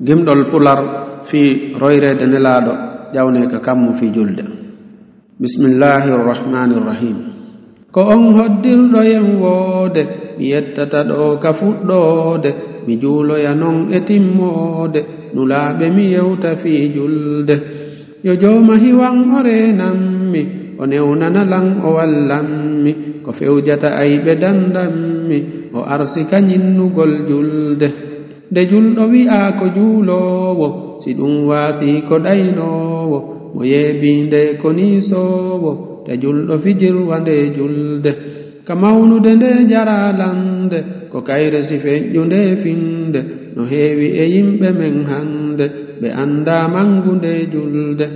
gimɗol pular fi royrede nelaɗo ƴawne ka kammu fi julde. Bismillahir Rahmanir Rahim. Ko on hoddirɗo yen woode mi yettata ɗo ka fuɗɗode mi juuloya non e timmode nulaaɓe mi yewta fi julde. Yo jooma hiwan o renammi o newnana lan o wallanmi ko fewjata ayɓe dandanmi o arsi kañinnugol julde. Nde julɗo wi'a ko juulowo si ɗum waasi ko ɗaynowo mo yeebinde ko niisowo te julɗo fijirwa nde julde. Ka mawnude nde jaralande ko kayre si feƴƴunde finde no heewi e yimɓe men hande ɓe anda mangunde julde.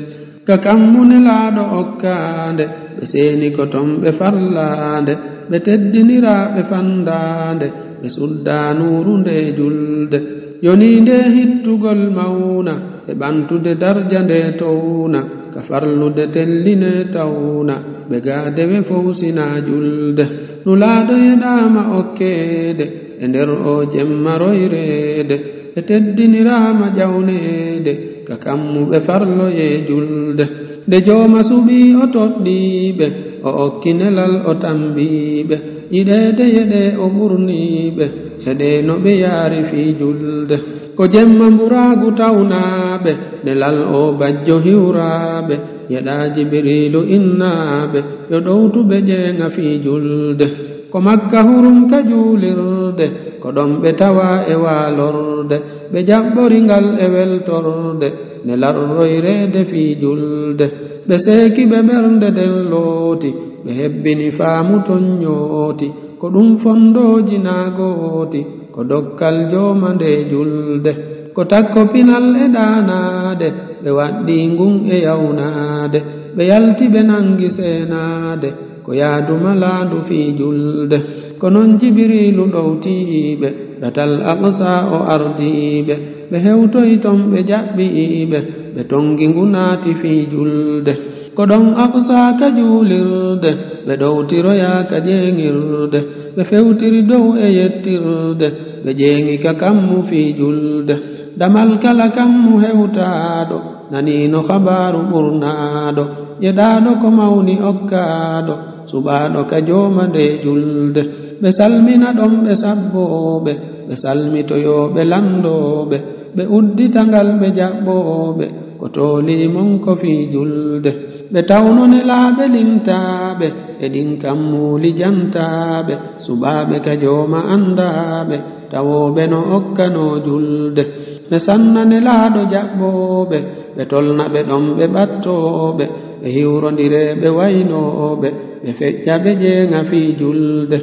Ka kammune laaɗo okkande ɓe seeni ko ton ɓe farlande ɓe teddiniraɓe fandande ɓe sudda nuuru nde julde. Yoni nde hittugol mawna e ɓantude darja nde towna ka farlude telline tawna ɓe gaade ɓe fowsina julde. Nulaaɗo yeɗama okkede e nder o jemma royrede ɓe teddinirama ƴawnede ka kammuɓe farloye julde. Nde jooma suɓi o toɗɗiɓe o okkinelal o tambiɓe yiɗede yeɗe o ɓurniɓe heɗe no ɓe yaari fi julde. Ko jemma mburagu tawnaɓe nelal o bajjo hiwraɓe yeɗa Jibrilu innaɓe yo ɗowtuɓe ƴeenga fi julde. Ko Makka hurum ka juulirde ko ɗon ɓe tawa e waalorde ɓe jaɓɓoringal e weltorde nelar royrede fi julde. Ɓe seeki ɓe ɓernde nden looti ɓe hebbini faamu ton nyooti ko ɗum fondoji naagoti ko dokkal jooma nde julde. Ko takko pinal e ɗaanade ɓe waɗɗi ngun e yawnade ɓe yalti ɓe nangi seenade ko yaaduma laandu fi julde. Ko non Jibrilu ɗowtiɓe ɗatal Aqsa o ardiɓe ɓe hewtoyi ton ɓe jaɓɓiɓe ɓe tongi ngunaati fi julde. Ko ɗon Aqsa ka juulirde ɓe ɗowtiroya ka ƴeeŋirde ɓe fewtiri dow e yettirde ɓe ƴeeŋi ka kammu fi julde. Damal kala kammu hewtaaɗo nanino habaru ɓurnaaɗo yeɗaaɗo ko mawni okkaaɗo suɓaaɗo ka jooma nde julde. Ɓe salmina ɗon ɓe sabbooɓe ɓe salmitoyooɓe landooɓe ɓe udditangal ɓe jaɓɓooɓe ko toolimon ko fi julde. Ɓe tawno nelaaɓe lintaaɓe e ɗin kammuuli jantaaɓe suɓaaɓe ka jooma andaaɓe tawooɓe no okkano julde. Ɓe sanna nelaaɗo jaɓɓooɓe ɓe tolna ɓe ɗon ɓe ɓattooɓe ɓe hiwrondire ɓe waynooɓe ɓe feƴƴa ɓe ƴeenga fi julde.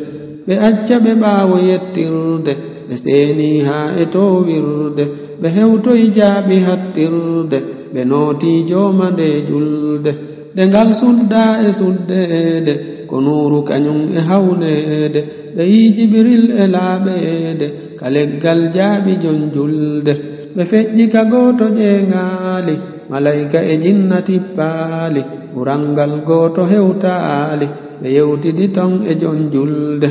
Ɓe acca ɓe ɓaawo yettirde ɓe seeni haa e toowirde ɓe hewtoyi jaaɓi hattirde ɓe nooti jooma nde julde. Nde ngal sudda e suddeede ko nuuru kañum e hawneede ɓe yii Jibril e laaɓeede ka leggal jaaɓi jon julde. Ɓe feƴƴi ka gooto ƴeeŋaali malayka e jinna tippaali ɓurangal gooto hewtaali ɓe yewtidi ton e jon julde.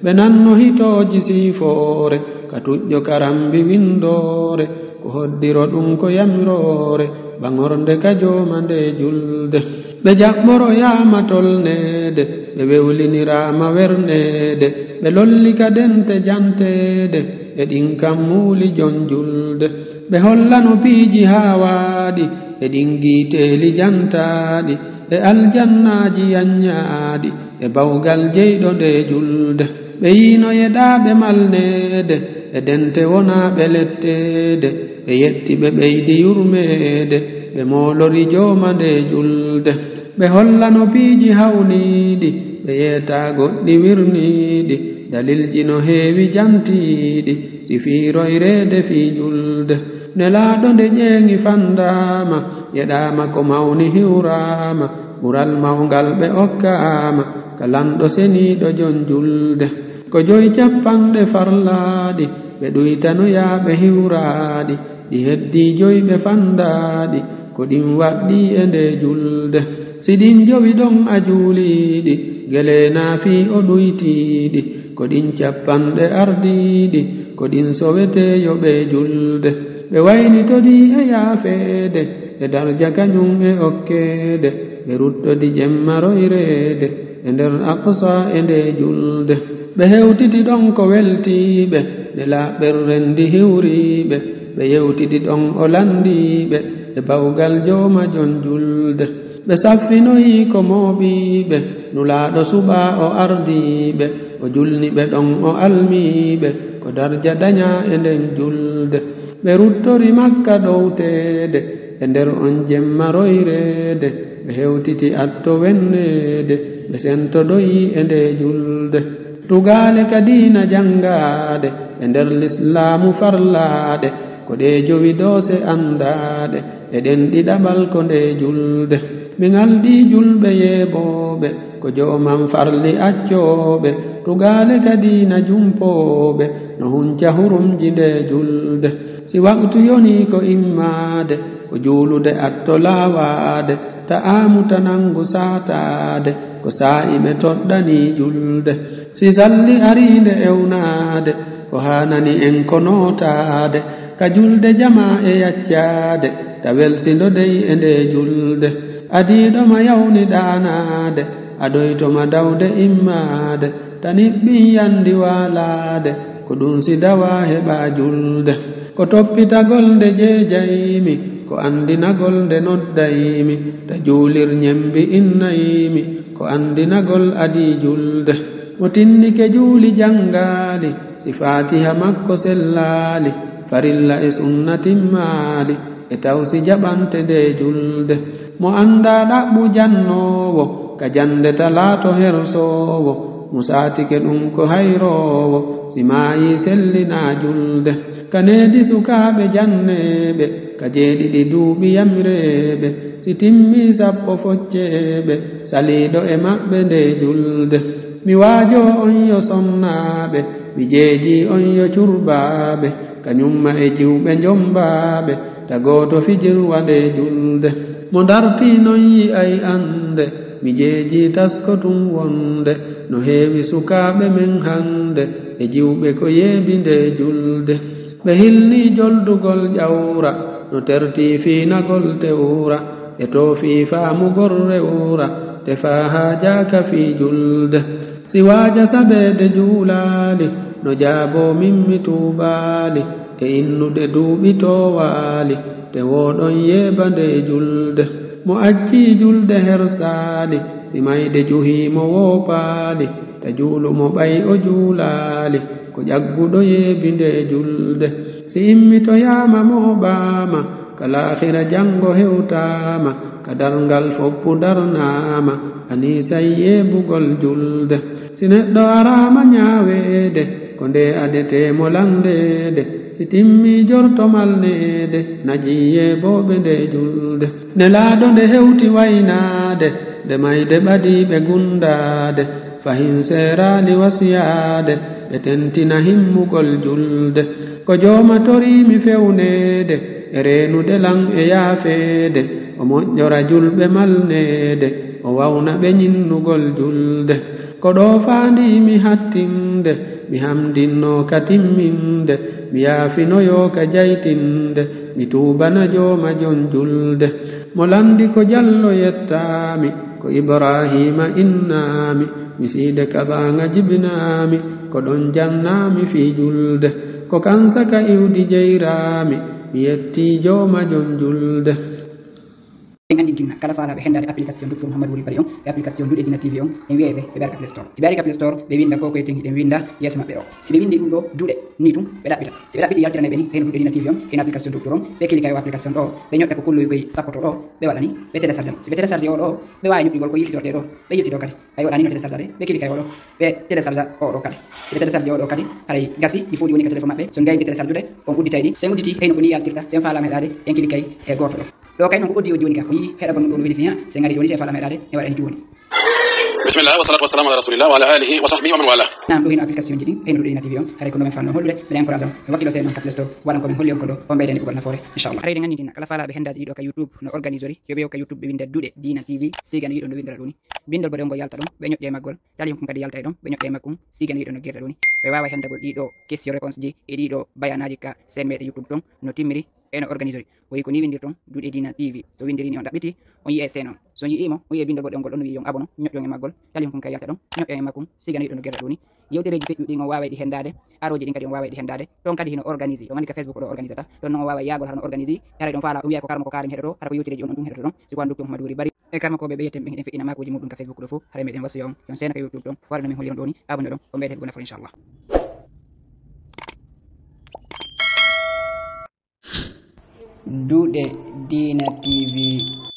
Ɓe nanno hitooji siifoore ka tuƴƴo karambi windoore ko hoddiro ɗum ko yamiroore ɓaŋorde ka jooma nde julde. Ɓe jaɓɓoroyaama tolneede ɓe wewliniraama werneede ɓe lolli ka dente janteede e ɗin kammuuli jon julde. Ɓe hollano piiji haa waaɗi e ɗin giiteeli jantaaɗi e aljannaaji yannyaaɗi e bawgal jeyɗo nde julde. Ɓe yiino yeɗaaɓe malneede e dente wonaaɓe letteede ɓe yetti ɓe ɓeydi yurmeede ɓe moolori jooma nde julde. Ɓe hollano piiji hawniiɗi ɓe yeetaa goɗɗi wirniiɗi dalilji no heewi jantiiɗi sifiiroyreede fi julde. Nelaaɗo nde ƴeeŋi fandaama yeɗaama ko mawni hiwraama ɓural mawngal ɓe okkaama ka lanɗo seniiɗo jon julde. Ko 50 farlaaɗi ɓe ɗuytanoyaaɓe hiwraaɗi ɗi heddii 5 ɓe fandaaɗi ko ɗin waɗɗi e nde julde. Si ɗin 5 ɗon a juuliiɗi geleenaa fii o ɗuytiiɗi ko ɗin 50 ardiiɗi ko ɗin soweteeyo ɓe julde. ɓe waynitodi e yaafeede e darja kañum e okkeede ɓe ruttodi jemmaroyreede e nder aqsa e nde julde ɓe hewtiti ɗon ko weltiiɓe nde laaɓer rendi hiwriiɓe ɓe yewtidi ɗon o landiiɓe e bawgal jooma jon julde ɓe saffinoyi ko mooɓiiɓe nulaaɗo suɓaa o ardiiɓe o julniɓe ɗon o almiiɓe ko darja daña e nden julde ɓe ruttori makka ɗowteede e nder on jemmaroyreede ɓe hewtiti atto wenneede ɓe sentodoyi e nde julde tugaale ka diina jangaade e nder l'islaamu farlaade ko ɗe jowi doose anndaade e ɗen ɗiɗaɓal ko nde julde min alɗi julɓe yeebooɓe ko jooman farli accooɓe tugaale ka diina jumpooɓe no hunca hurumji nde julde si waktu yoni ko immaade ko juulude atto laawaade ta'aamu tanangu saataade ko saa'iɓe toɗɗani julde si salli ariinde ewnaade ko haanani en ko nootaade ka julde jama e yaccaade ta welsindodey e nde julde adiiɗoma yawni ɗaanaade aɗoytoma dawde immaade taniɓɓin yandi waalaade ko ɗum si dawa heɓa julde ko toppitagol nde jeejayimi ko andinagol nde noddayimi ta juulir ñembi innayimi ko andinagol adi julde mo tinnike juuli jangaali si fatiha makko sellaali farilla e sunna timmaali e tawsi jaɓante nde julde mo anda ɗaɓɓu jannoowo ka jande talaato hersoowo mo saatike ɗum ko hayroowo si maayi sellina julde ka needi sukaaɓe janneeɓe ka jeeɗiɗi duuɓi yamireeɓe si timmi sappo focceeɓe saliiɗo e maɓɓe nde julde mi waajo on yo sonnaaɓe mi jeeji on yo curbaaɓe kañumma e jiwɓe njombaaɓe ta gooto fijirwa nde julde mo dartii non yi'ay annde mi jeeji tasko tum wonde no heewi sukaaɓe men hannde e jiwɓe ko yeebi nde julde ɓe hilni joldugol ƴawra no tertii fiinagol tewra e to fii faamugol rewra te faa haa jaaka fii julde si waaja sabeede juulaali no jaaboo mimmi tuubaali e innude duuɓi toowaali te wooɗon yeeba nde julde mo accii julde hersaali si mayde juhiimo woopaali ta juulumo ɓay o juulaali ko ƴagguɗo yeebi nde julde si immitoyaama mooɓaama ka laakhira janngo hewtaama ka darngal foppu darnaama aniisay yeebugol julde si neɗɗo araama ñaaweede ko nde adeteemo landeede si timmi jortomalneede najii yeebooɓe nde julde nelaaɗo nde hewti waynaade nde mayde ɓadiiɓe gundaade fahin seeraali wasiyaade ɓe tentina himmugol julde ko jooma toriimi fewneede e reenude lan e yaafeede o moƴƴora julɓe malneede o wawna ɓe ñinnugol julde ko ɗo faandiimi hattinde mi hamdinno ka timminde mi yaafinoyo ka jaytinde mi tuubana jooma jon julde mo landi ko jallo yettaami ko ibrahima innaami mi siide kabaŋa jibinaami ko ɗon jannaami fii julde ko kansa ka iwdi jeyraami mi yettii jooma jon julde andintinna kala faalaɓe hendade application docteur Mouhamadou Wuri Bari on e application Duɗe Dina TV on en wiyeɓe ɓe ɓerka Play Store si ɓe ari ka Play Store ɓe winda ko koye tengi ɗen winda yeeso maɓɓe ɗo si ɓe windi ɗum ɗo duuɗe ni tum ɓe ɗaɓɓita si ɓe ɗaɓɓiti yaltirane ɓe ni heno Duɗe Dina TV on hen application docteur on ɓe kilika yo application ɗo ɓe ñoƴƴa ko kulloygoye sappoto ɗo ɓe waɗani ɓe télécharge si ɓe télécharge o ɗo ɓe wawi ñoƴƴugol ko yiltitorde ɗo ɓe yiltito kadi ay waɗani no télécharge ade ɓe kilika yo ɗo ɓe télécharge o ɗo kadi si ɓe télécharge o ɗo kadi haray gasi ɗi fof ɗi woni ka téléphone maɓɓe so gaydi télécharge ude on udditay ɗi sen udditi heyno ko ni yaltirta sen falama heɗade en kilikay e goto ɗo ɗo kay noon ko oddi o joni ka o yi heɗa gonɗum ɗo no weli fiha sen gari joni se falama heɗade e waɗani joni bismillah wa salatu wassalamu ala rasulillah wa ala alihi wa sahbihi wa man wala nam ɗo hino application ji ɗin heyno Duɗe Dina TV on haray ko nomen falno hollude mbeɗa encourage on e wakkilo sen on ka Play Store waɗan komin holli on ko ɗo o ɓeyden ɓugol nafoore inchallah harayde ganditina kala faalaɓe hendaji ɗiɗo ka YouTube no organise ori yoɓe o ka YouTube ɓe winda Duɗe Dina TV sigana yiɗo no windira ɗoni bindol boɗe ngo yalta ɗon ɓe ñoƴƴe maggol tali kum kadi yalta e ɗon ɓe ñoƴƴe makkum sigana yiɗo no guerɗa ɗoni ɓe wawa hendagol ɗiɗo question réponse ji e ɗiɗo bayanaji ka sen meɗe YouTube ɗon no timmiri eno organisori o ko ni windirton duude dina tv so windiri ni on dabbiti on yi seno so yi mo o yi bindol bodon gol on wi yon abono nyoddo e magol talim kon kay yata don nyoddo e makum sigani don gerda doni yewtereji feddu di on waaway di hendade aroji din kadi on waaway di hendade don kadi hino organiser don andi ka facebook do organisata don non waaway yagol harno organiser yare don fala o wi'a ko karmo ko karim hedo hara ko yewtereji on dum hedo don so ko andukto Muhammadu Wuri bari e karma ko be yeten be fe ina makoji mudum ka facebook do fu hare meden wasu yon sena ka youtube don wala min holli doni abonne don o mbede ko nafa inshallah Duude Dina TV